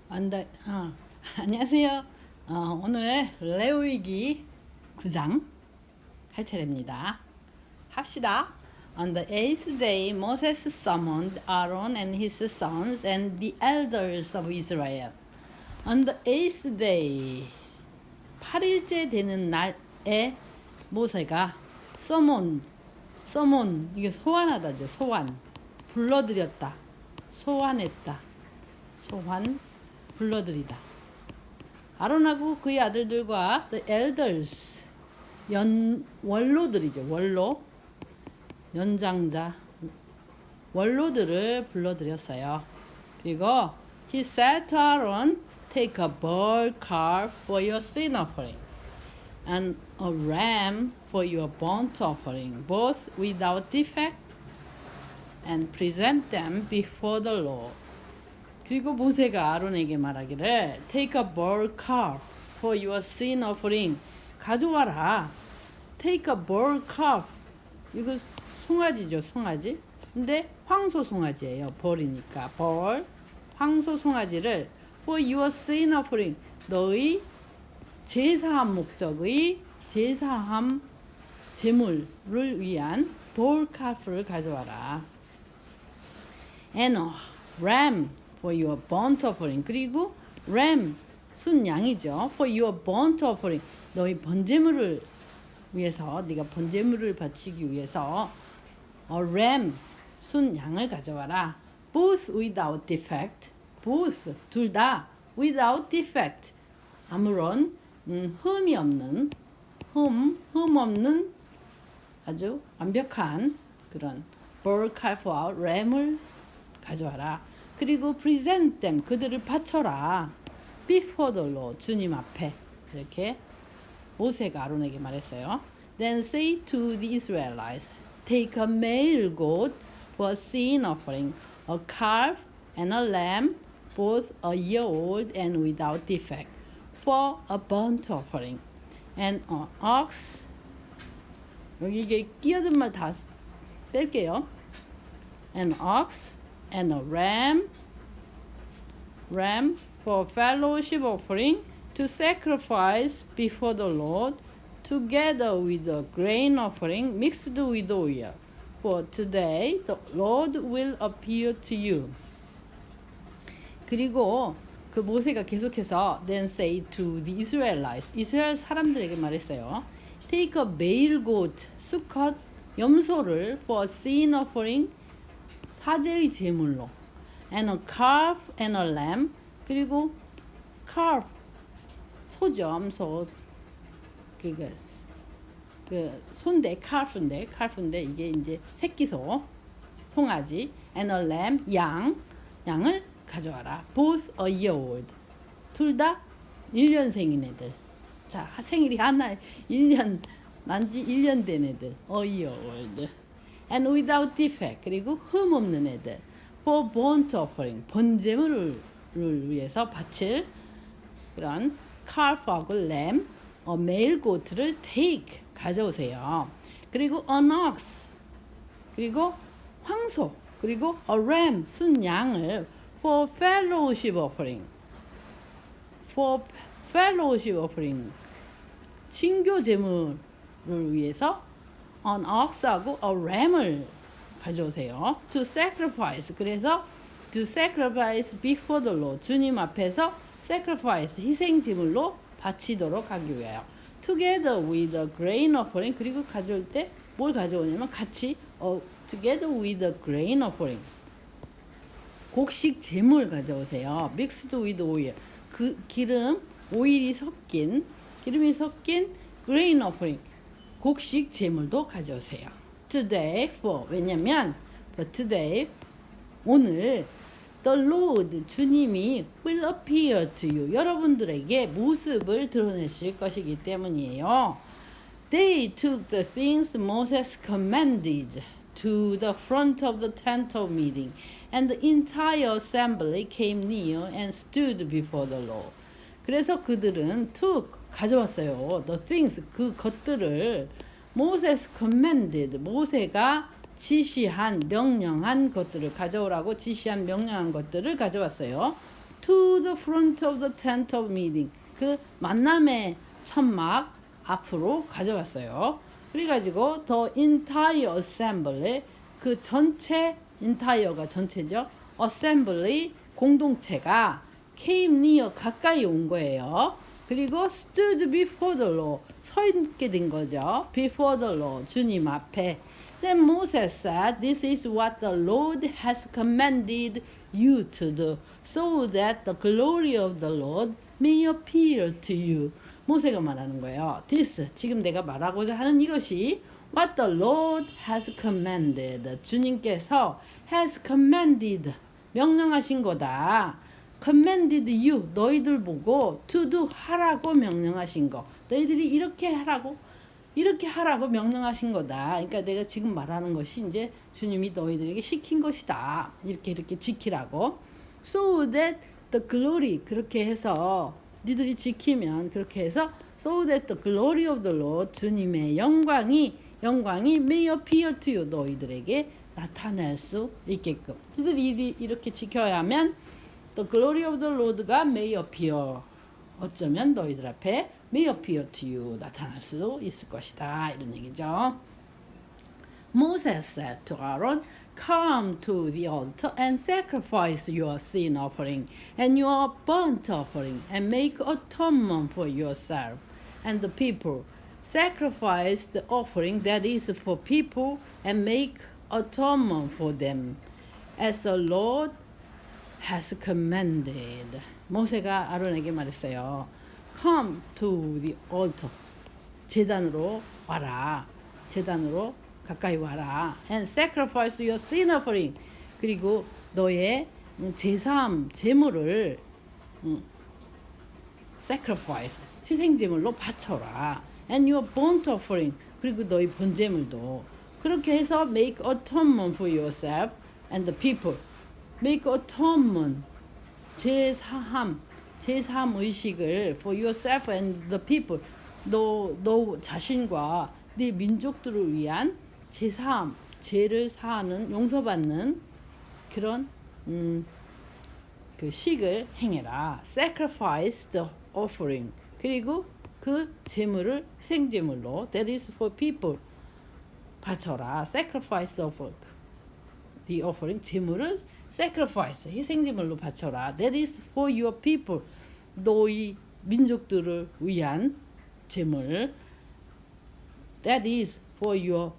안녕하세요. 오늘 레위기 9장 할 차례입니다. 합시다. On the eighth day, Moses summoned Aaron and his sons and the elders of Israel. On the eighth day, 8일째 되는 날에 모세가 summon, 이게 소환하다죠. 소환, 불러들였다, 소환했다, 불러들이다. 아론하고 그의 아들들과 the elders, 원로들이죠. 연장자, 원로들을 불러들였어요. 그리고 he said to Aaron, take a bull calf for your sin offering and a ram for your burnt offering, both without defect, and present them before the Lord. 그리고 모세가 아론에게 말하기를 take a bull calf for your sin offering. 가져와라. take a bull calf. 이거 송아지죠. 송아지. 근데 황소 송아지예요. 벌이니까 벌. 황소 송아지를 for your sin offering. 너의 제사함 목적의 제사함 제물을 위한 bull calf를 가져와라. and a ram for your burnt offering. 그리고 ram, 순양이죠. for your burnt offering. 너희 번제물을 위해서, 네가 번제물을 바치기 위해서 a ram, 순양을 가져와라. both without defect. both, 둘 다 without defect. 아무런 흠이 없는, 흠 없는 아주 완벽한 그런 bull calf와 램을 가져와라. 그리고 present them, 그들을 바쳐라. before the Lord, 주님 앞에. 이렇게 모세가 아론에게 말했어요. Then say to the Israelites, take a male goat for a sin offering, a calf and a lamb, both a year old and without defect, for a burnt offering, and an ox. 여기 이게 끼어든 말 다 뺄게요. An ox and a ram for fellowship offering to sacrifice before the Lord, together with a grain offering mixed with oil. For today the Lord will appear to you. 그리고 그 모세가 계속해서 then say to the Israelites, 이스라엘 사람들에게 말했어요. Take a male goat, 수컷 염소를 for a sin offering, 사제의 제물로, and a calf and a lamb, 그리고 calf, 소죠, 소, 그 소인데 calf인데 이게 이제 새끼소, 송아지, and a lamb, 양을 가져와라. both a year old, 둘 다 1년생인 애들. 자, 생일이 하나 1년 난지 1년 된 애들, a year old. and without defect, 그리고 흠 없는 애들. for burnt offering, 번제물을 위해서 바칠 그런 calf하고 lamb, male goat를 take, 가져오세요. 그리고 an ox, 그리고 황소, 그리고 a ram, 순양을 for fellowship offering, 친교 제물을 위해서 an ox하고 a ram을 가져오세요. to sacrifice, 그래서 to sacrifice before the Lord, 주님 앞에서 sacrifice, 희생제물로 바치도록 하기 위하여. together with a grain offering, 그리고 가져올 때 뭘 가져오냐면 같이 together with a grain offering, 곡식 제물 가져오세요. mixed with oil, 그 기름이 섞인 grain offering, 곡식 제물도 가져오세요. today for, 왜냐면 for today, 오늘 the Lord, 주님이 will appear to you, 여러분들에게 모습을 드러내실 것이기 때문이에요. They took the things Moses commanded to the front of the tent of meeting, and the entire assembly came near and stood before the Lord. 그래서 그들은 가져왔어요. the things, 그 것들을 Moses commanded, 모세가 명령한 것들을 가져오라고 지시한 명령한 것들을 가져왔어요. to the front of the tent of meeting. 그 만남의 천막 앞으로 가져갔어요. 그래가지고 the entire assembly, 그 전체, entire가 전체죠. assembly, 공동체가 came near, 가까이 온 거예요. 그리고 stood before the Lord, 서 있게 된 거죠. before the Lord, 주님 앞에. Then Moses said, this is what the Lord has commanded you to do, so that the glory of the Lord may appear to you. 모세가 말하는 거예요. This, 지금 내가 말하고자 하는 이것이 what the Lord has commanded, 주님께서 has commanded, 명령하신 거다. commanded you, 너희들 보고 to do, 하라고 명령하신 거. 너희들이 이렇게 하라고 명령하신 거다. 그러니까 내가 지금 말하는 것이 이제 주님이 너희들에게 시킨 것이다. 이렇게 지키라고. So that the glory, 그렇게 해서 니들이 지키면, 그렇게 해서 so that the glory of the Lord, 주님의 영광이 may appear to you, 너희들에게 나타날 수 있게끔. 니들이 이렇게 지켜야 하면 the glory of the Lord가 may appear, 어쩌면 너희들 앞에 may appear to you, 나타날 수 있을 것이다, 이런 얘기죠. Moses said to Aaron, come to the altar and sacrifice your sin offering and your burnt offering and make atonement for yourself and the people. Sacrifice the offering that is for people and make atonement for them as the Lord has commanded. 모세가 아론에게 말했어요. Come to the altar. 제단으로 와라. 제단으로 가까이 와라. And sacrifice your sin offering. 그리고 너의 제사함, 제물을 sacrifice, 희생제물로 바쳐라. And your burnt offering. 그리고 너희 번제물도. 그렇게 해서 make atonement for yourself and the people. make atonement, 제사함 의식을 for yourself and the people. 너 자신과 네 민족들을 위한 제사함, 죄를 사하는, 용서받는 그런 그 식을 행해라. Sacrifice the offering. 그리고 그 제물을 희생제물로 that is for people 바쳐라. Sacrifice of the offering, 제물을 sacrifice, 희생제물로 바쳐라. That is for your people. 너희 민족들을 위한 제물. That is for your,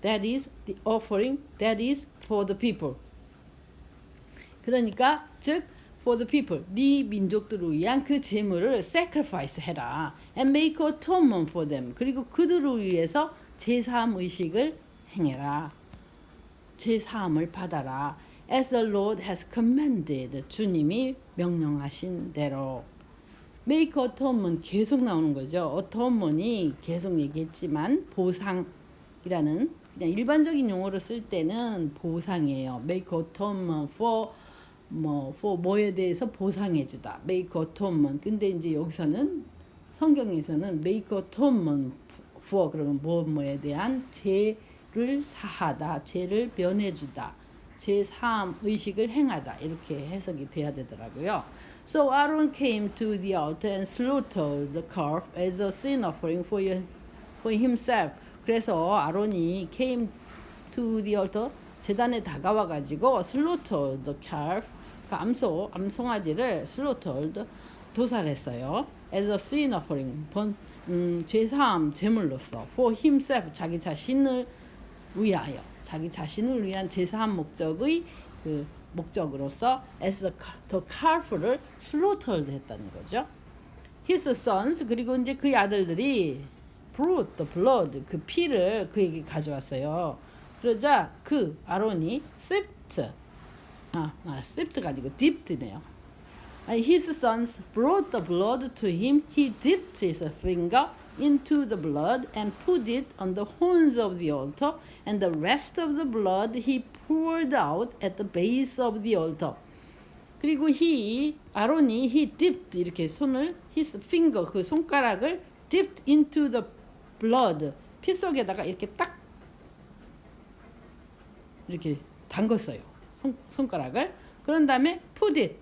that is the offering, that is for the people. 그러니까 즉 for the people, 네 민족들을 위한 그 제물을 sacrifice 해라. And make atonement for them. 그리고 그들을 위해서 제사함 의식을 행해라. 제사함을 받아라. As the Lord has commanded, 주님이 명령하신 대로. Make atonement 계속 나오는 거죠. atonement이 계속 얘기했지만 보상이라는, 그냥 일반적인 용어로 쓸 때는 보상이에요. Make atonement for 뭐에 대해서 보상해주다. Make atonement. 근데 이제 여기서는 성경에서는 make atonement for, 그러면 뭐에 대한 죄를 사하다, 죄를 면해주다, 죄 사함 의식을 행하다, 이렇게 해석이 돼야 되더라고요. So Aaron came to the altar and slaughtered the calf as a sin offering for himself. 그래서 아론이 came to the altar, 제단에 다가와 가지고 slaughtered the calf, 그 암송아지를 slaughtered, 도살했어요. As a sin offering, 제사함 제물로서 for himself, 자기 자신을 위하여, 자기 자신을 위한 제사함 목적의 그 목적으로서 as the calf를 slaughtered 했다는 거죠. His sons, 그리고 이제 그의 아들들이 brought the blood, 그 피를 그에게 가져왔어요. 그러자 그 아론이 sift가 아니고 dipped네요. His sons brought the blood to him. He dipped his finger into the blood and put it on the horns of the altar, and the rest of the blood he poured out at the base of the altar. 그리고 아론이 he dipped, 이렇게 손을 his finger, 그 손가락을 dipped into the blood, 피 속에다가 이렇게 딱 이렇게 담궜어요. 손가락을. 그런 다음에 put it,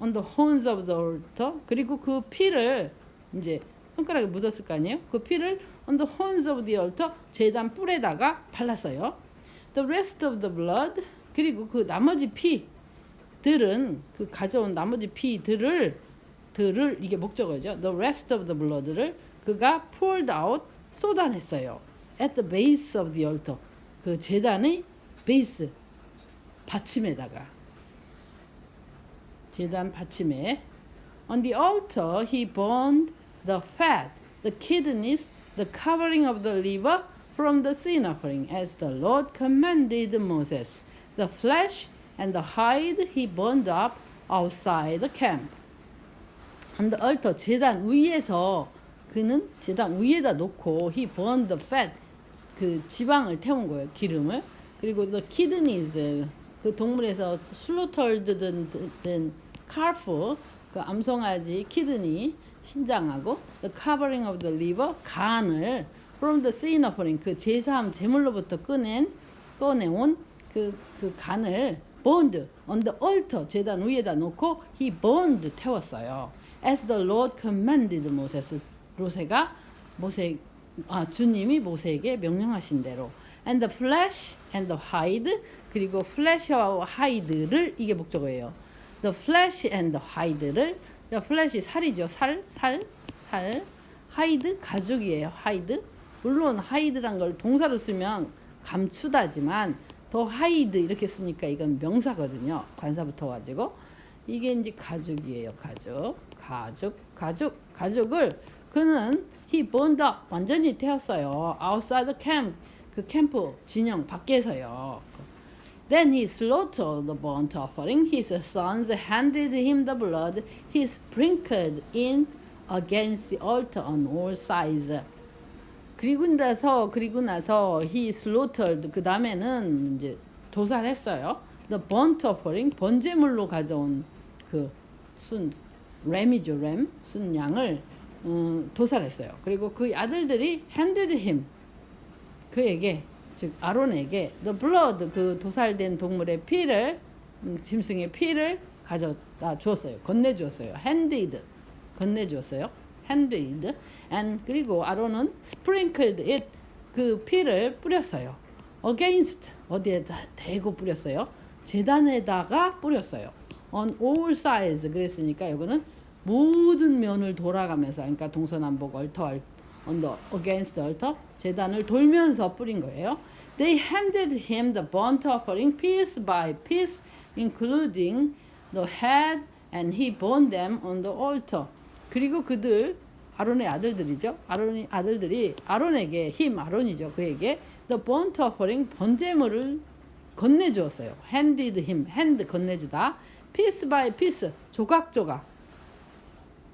on the horns of the altar. 그리고 그 피를 이제 손가락에 묻었을 거 아니에요? 그 피를 on the horns of the altar, 제단 뿔에다가 발랐어요. The rest of the blood, 그리고 그 나머지 피들은 그 가져온 나머지 피들을 이게 목적어죠. The rest of the blood를 그가 poured out, 쏟아냈어요. At the base of the altar, 그 제단의 베이스, 받침에다가, 제단 받침에. On the altar he burned the fat, the kidneys, the covering of the liver from the sin offering, as the Lord commanded Moses. The flesh and the hide he burned up outside the camp. On the altar, 제단 위에서 그는 제단 위에다 놓고 he burned the fat, 그 지방을 태운 거예요, 기름을. 그리고 the kidneys, 그 동물에서 slaughtered 된 calf, 그 암송아지 키드니 신장하고 the covering of the liver, 간을 from the sin offering, 그 제사함 제물로부터 꺼내온 그 간을 burned on the altar, 제단 위에다 놓고 he burned, 태웠어요. As the Lord commanded Moses, 주님이 모세에게 명령하신 대로. And the flesh and the hide, 그리고 flesh와 hide를, 이게 목적어예요. The flesh and the hide를, the flesh 살이죠. 살. hide 가죽이에요. hide. 물론 hide란 걸 동사로 쓰면 감추다지만 더 hide 이렇게 쓰니까 이건 명사거든요. 관사 붙어가지고 이게 이제 가죽이에요. 가죽을 그는 he burned up, 완전히 태웠어요. outside the camp, 그 캠프 진영 밖에서요. Then he slaughtered the burnt offering. His sons handed him the blood. He sprinkled it against the altar on all sides. 그리고 나서 he slaughtered, 그 다음에는 이제 도살했어요. The burnt offering, 번제물로 가져온 그 램이죠, 순양을 도살했어요. 그리고 그 아들들이 handed him, 그에게, 즉 아론에게 the blood, 그 도살된 동물의 피를, 짐승의 피를 가져다 주었어요. 건네주었어요. 건네주었어요. handed. and 그리고 아론은 sprinkled it, 그 피를 뿌렸어요. against, 어디에다 대고 뿌렸어요? 제단에다가 뿌렸어요. on all sides, 그랬으니까 이거는 모든 면을 돌아가면서, 그러니까 동서남북 altar, on the against the altar, 제단을 돌면서 뿌린 거예요. They handed him the burnt offering piece by piece, including the head, and he burned them on the altar. 그리고 그들, 아론의 아들들이죠. 아론에게, 아론이죠. 그에게 the burnt offering, 번제물을 건네주었어요. handed him, hand 건네주다. piece by piece, 조각조각.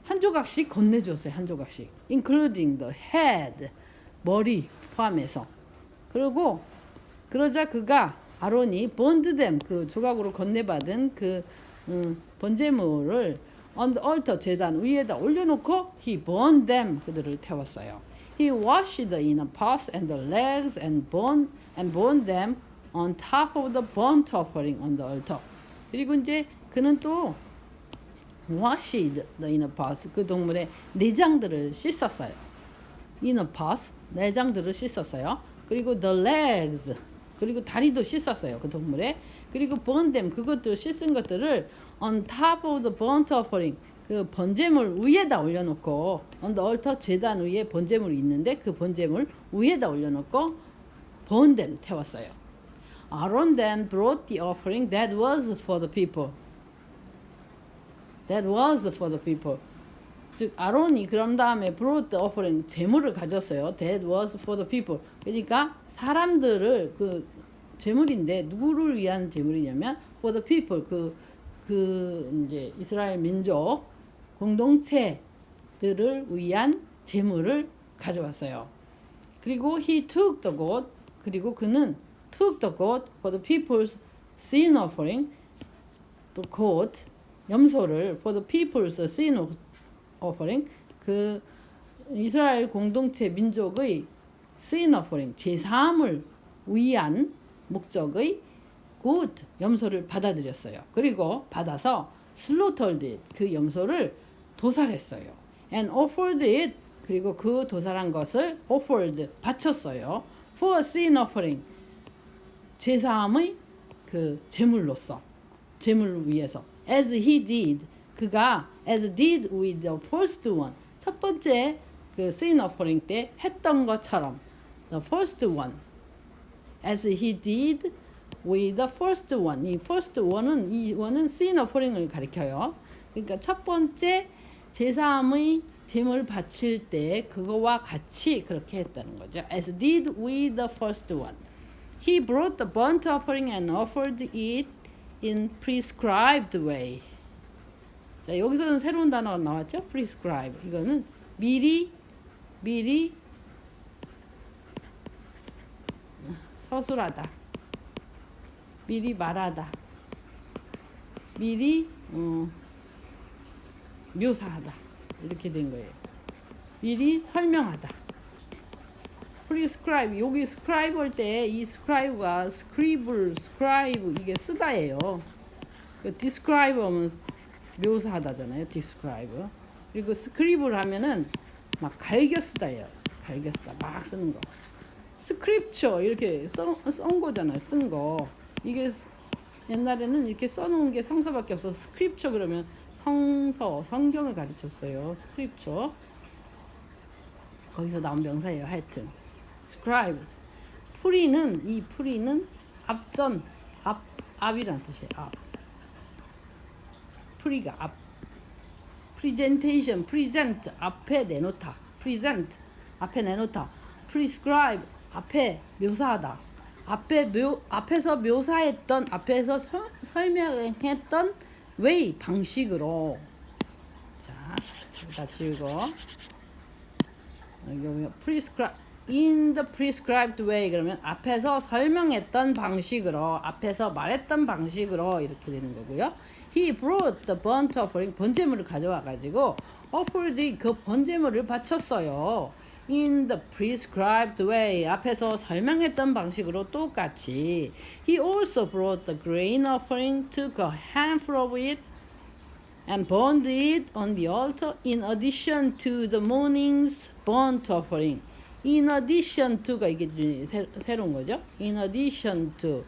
한 조각씩 건네주었어요. 한 조각씩. including the head, 머리 포함해서. 그러자 그가, 아론이 burned them, 그 조각으로 건네받은 그 번제물을 on the altar, 제단 위에다 올려놓고 he burned them, 그들을 태웠어요. He washed the inner parts and the legs and burned them on top of the burnt offering on the altar. 그리고 이제 그는 또 washed the inner parts, 그 동물의 내장들을 씻었어요. inner parts, 내장들을 씻었어요. 그리고 the legs, 그리고 다리도 씻었어요. 그 동물의. 그리고 burn them, 그것도 씻은 것들을 on top of the burnt offering, 그 번제물 위에다 올려놓고, on the altar, 제단 위에 번제물이 있는데 그 번제물 위에다 올려놓고 burn them, 태웠어요. Aaron then brought the offering that was for the people. 즉 아론이 그런 다음에 brought the offering, 제물을 가졌어요. That was for the people. 그러니까 사람들을, 그 제물인데 누구를 위한 제물이냐면 for the people, 그 이제 이스라엘 민족 공동체들을 위한 제물을 가져왔어요. 그리고 he took the goat, 그리고 그는 took the goat for the people's sin offering, the goat, 염소를 for the people's sin offering, 그 이스라엘 공동체 민족의 sin offering, 제사함을 위한 목적의 goat, 염소를 받아들였어요. 그리고 받아서 slaughtered it. 그 염소를 도살했어요. And offered it. 그리고 그 도살한 것을 offered 바쳤어요. For a sin offering. 제사함의 그 제물로서. 제물을 위해서. As he did. 그가 as did with the first one. 첫 번째 그 sin offering 때 했던 것처럼. The first one. As he did with the first one. 이 first one은 이 one은 sin offering을 가리켜요. 그러니까 첫 번째 제사함의 제물 바칠 때 그거와 같이 그렇게 했다는 거죠. As did with the first one. He brought the burnt offering and offered it in prescribed way. 자, 여기서는 새로운 단어가 나왔죠? prescribe. 이거는 미리 서술하다. 미리 말하다. 미리 묘사하다. 이렇게 된 거예요. 미리 설명하다. prescribe. 여기 scribe 할 때 이 scribe가 scribe 이게 쓰다예요. describe 하면 묘사하다잖아요. describe. 그리고 scribble 하면은 막 갈겨 쓰다예요. 갈겨 쓰다. 막 쓰는 거. scripture 이렇게 쓴 거잖아요. 쓴 거. 이게 옛날에는 이렇게 써놓은 게 성서밖에 없어서 scripture 그러면 성경을 가르쳤어요. scripture. 거기서 나온 명사예요. 하여튼 scribe. 풀이는 앞전 앞이란 뜻이에요. 앞. 풀이가 앞. presentation present 앞에 내놓다. present 앞에 내놓다. prescribe 앞에 묘사하다. 앞에서 묘사했던 앞에서 설명했던 way 방식으로. 자, 다 지우고. 여기 prescribe in the prescribed way 그러면 앞에서 설명했던 방식으로, 앞에서 말했던 방식으로 이렇게 되는 거고요. He brought the burnt offering 번제물을 가져와 가지고 offered 그 번제물을 바쳤어요. In the prescribed way 앞에서 설명했던 방식으로 똑같이. He also brought the grain offering, took a handful of it and burned it on the altar in addition to the morning's burnt offering. In addition to가 이게 새로운 거죠. In addition to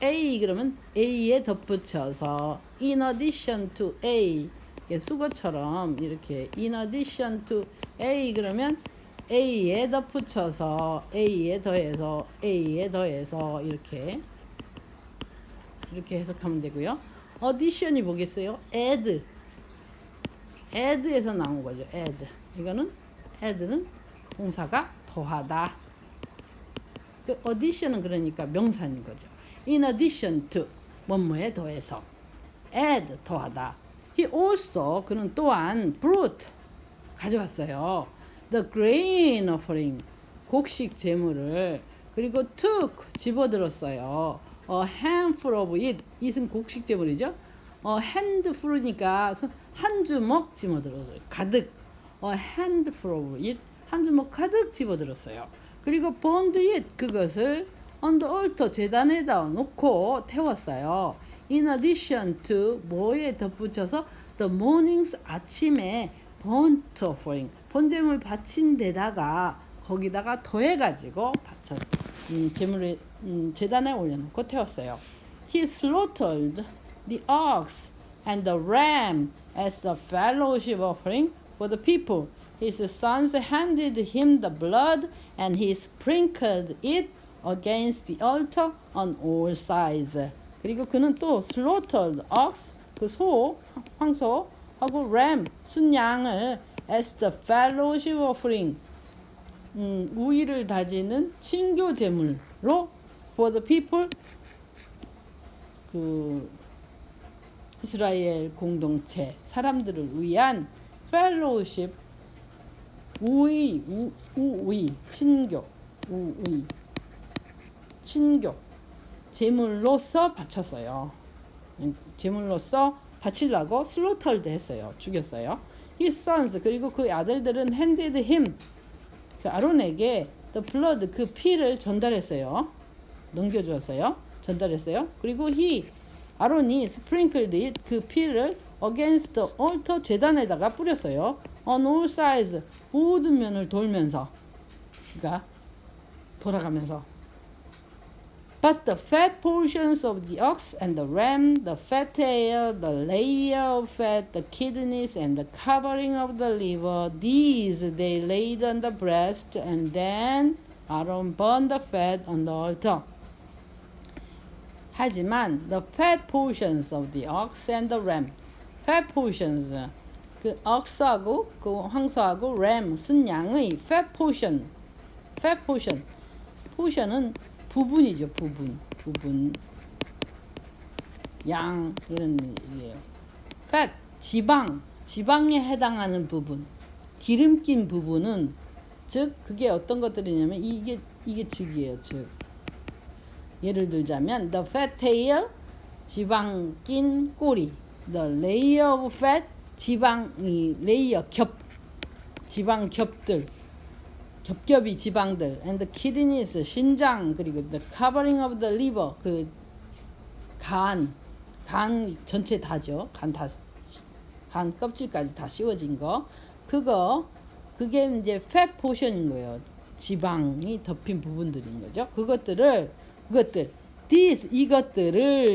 A 그러면 A에 덧붙여서 in addition to A 수거처럼 이렇게 in addition to A 그러면 A에 덧붙여서 A에 더해서 이렇게 해석하면 되고요. addition이 뭐겠어요? add에서 나온 거죠. add는 동사가 더하다. 그 addition은 그러니까 명사인 거죠. In addition to 뭐뭐에 더해서 add 더하다. He also 그는 또한 brought 가져왔어요. The grain offering 곡식 제물을 그리고 took 집어들었어요. A handful of it it은 곡식 제물이죠. handful이니까 한 주먹 집어들었어요. 가득. A handful of it 한 주먹 가득 집어들었어요. 그리고 burned it 그것을 on the altar 제단에다 놓고 태웠어요. In addition to 뭐에 덧붙여서 the morning's 아침에 burnt offering 번제물 바친 데다가 거기다가 더해가지고 제물을 제단에 올려놓고 태웠어요. He slaughtered the ox and the ram as the fellowship offering for the people. His sons handed him the blood and he sprinkled it against the altar on all sides. 그리고 그는 또 slaughtered ox 그 황소하고 ram 순양을 as the fellowship offering 우위를 다지는 친교 제물로 for the people 그 이스라엘 공동체 사람들을 위한 fellowship 우위 친교 제물로서 바쳤어요. 제물로서 바치려고 slaughtered 했어요. 죽였어요. His sons 그리고 그 아들들은 handed him 그 아론에게 the blood 그 피를 전달했어요. 넘겨주었어요. 전달했어요. 그리고 he 아론이 sprinkled it, 그 피를 against the altar, 제단에다가 뿌렸어요. on all sides, 모든 면을 돌면서, 그러니까 돌아가면서. But the fat portions of the ox and the ram, the fat tail, the layer of fat, the kidneys, and the covering of the liver, these they laid on the breast, and then Aaron burned the fat on the altar. 하지만 the fat portions of the ox and the ram, fat portions, 그 ox하고 그 황소하고 ram, 순양의 fat portion, portion은 부분이죠. 부분 양 이런 얘기예요. fat 지방에 해당하는 부분, 기름 낀 부분은 즉 그게 어떤 것들이냐면 이게 즉이에요. 즉 예를 들자면 the fat tail, 지방 낀 꼬리, the layer of fat, 지방이 레이어 지방 겹들, 겹겹이 지방들, and the kidneys, 신장, 그리고 the covering of the liver, 그 간 전체 다죠. 간 껍질까지 다 씌워진 거. 그게 이제 fat portion인 거예요. 지방이 덮인 부분들인 거죠. 이것들을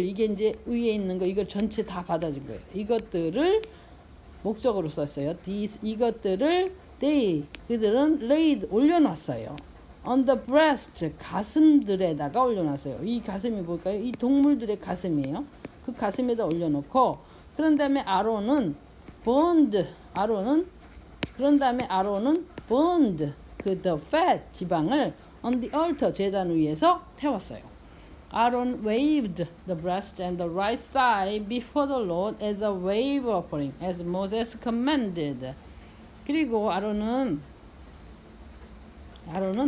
이게 이제 위에 있는 거 이걸 전체 다 받아준 거예요. 이것들을 목적으로 썼어요. 이것들을 그들은 laid 올려놨어요. on the breast, 가슴들에다가 올려놨어요. 이 가슴이 뭘까요? 이 동물들의 가슴이에요. 그 가슴에다 올려놓고 그런 다음에 아론은 burned 그 the fat 지방을 on the altar, 제단 위에서 태웠어요. Aaron waved the breast and the right thigh before the Lord as a wave offering, as Moses commanded. 그리고 아론은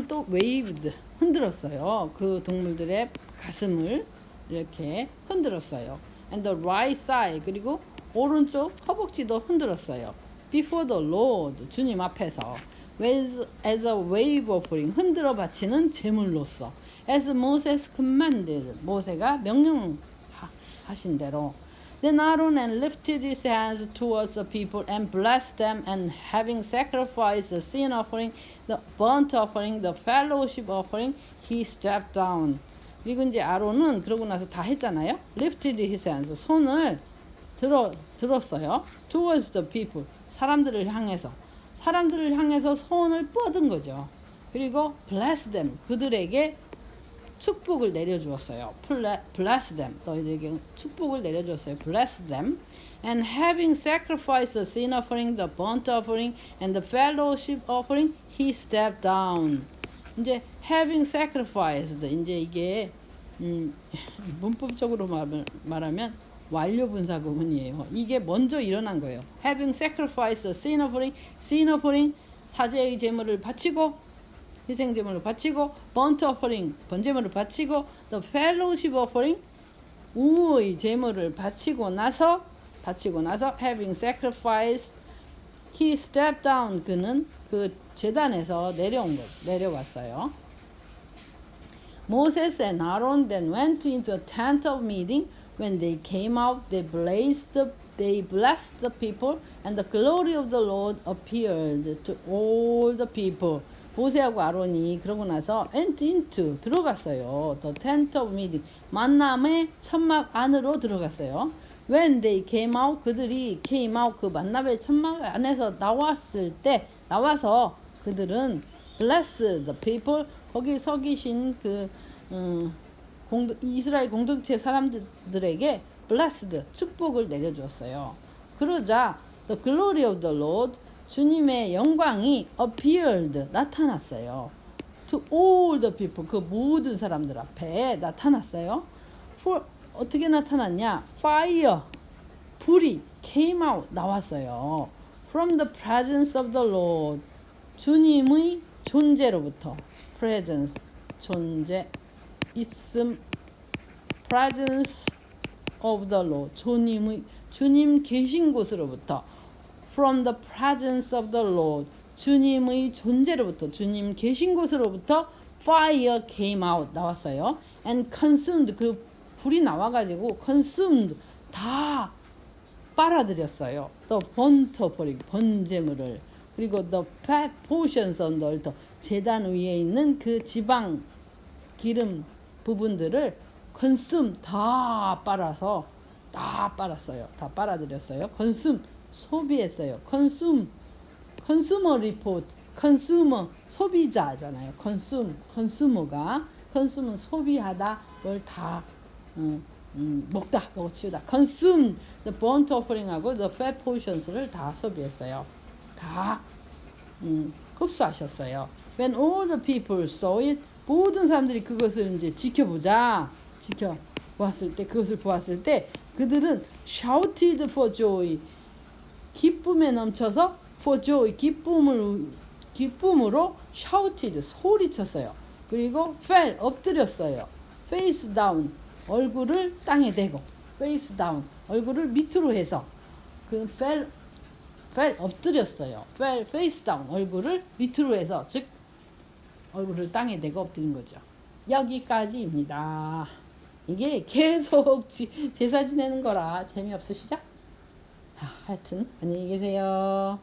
또 waved, 흔들었어요. 그 동물들의 가슴을 이렇게 흔들었어요. And the right thigh, 그리고 오른쪽 허벅지도 흔들었어요. Before the Lord, 주님 앞에서. As a wave offering, 흔들어 바치는 제물로서. As Moses commanded, 모세가 명령하신 대로. Then Aaron lifted his hands towards the people and blessed them, and having sacrificed the sin offering, the burnt offering, the fellowship offering, he stepped down. 그리고 이제 아론은 그러고 나서 다 했잖아요. Lifted his hands, 손을 들었어요. Towards the people, 사람들을 향해서 손을 뻗은 거죠. 그리고 bless them, 그들에게 축복을 내려주었어요. Bless them, 너희들에게 축복을 내려주었어요. Bless them. And having sacrificed the sin offering, the burnt offering, and the fellowship offering, he stepped down. 이제 having sacrificed, 이제 이게 문법적으로 말하면 완료 분사 구문이에요. 이게 먼저 일어난 거예요. Having sacrificed the sin offering, 사제의 제물을 바치고 희생 제물을 바치고, burnt offering, 번제물을 바치고, the fellowship offering, 우의 제물을 바치고 나서 having sacrificed, he stepped down, 그는 그 제단에서 내려왔어요. Moses and Aaron then went into the tent of meeting. When they came out, they blessed the people, and the glory of the Lord appeared to all the people. 모세하고 아론이 그러고 나서 went into, 들어갔어요. The tent of meeting, 만남의 천막 안으로 들어갔어요. When they came out, 그들이 came out, 그 만남의 천막 안에서 나와서 그들은 bless the people, 거기 서 계신 그 이스라엘 공동체 사람들에게 blessed, 축복을 내려주었어요. 그러자 the glory of the Lord, 주님의 영광이 appeared, 나타났어요. To all the people, 그 모든 사람들 앞에 나타났어요. For, 어떻게 나타났냐? Fire, 불이 came out, 나왔어요. From the presence of the Lord, 주님의 존재로부터. Presence, 존재, 있음, presence of the Lord, 주님 계신 곳으로부터. From the presence of the Lord, 주님의 존재로부터, 주님 계신 곳으로부터 fire came out, 나왔어요. And consumed, 그 불이 나와가지고 consumed 다 빨아들였어요. 또 burnt offering 번제물을 그리고 the fat portions on the altar 제단 위에 있는 그 지방 기름 부분들을 consume 다 빨아서 다 빨았어요. 다 빨아들였어요. consume 소비했어요. consumer report consumer 소비자잖아요. consumer가 consume는 소비하다 뭘 다 먹다 먹어치우다 consume the burnt offering하고 the fat portions를 다 소비했어요. 다 흡수하셨어요. When all the people saw it 모든 사람들이 그것을 이제 지켜보았을 때 그것을 보았을 때 그들은 shouted for joy 기쁨에 넘쳐서 for joy 기쁨으로 shouted 소리쳤어요. 그리고 fell 엎드렸어요. face down 얼굴을 땅에 대고 face down 얼굴을 밑으로 해서 그 fell 엎드렸어요. fell face down 얼굴을 밑으로 해서 즉 얼굴을 땅에 대고 엎드린 거죠. 여기까지입니다. 이게 계속 제사 지내는 거라 재미없으시죠? 하여튼 안녕히 계세요.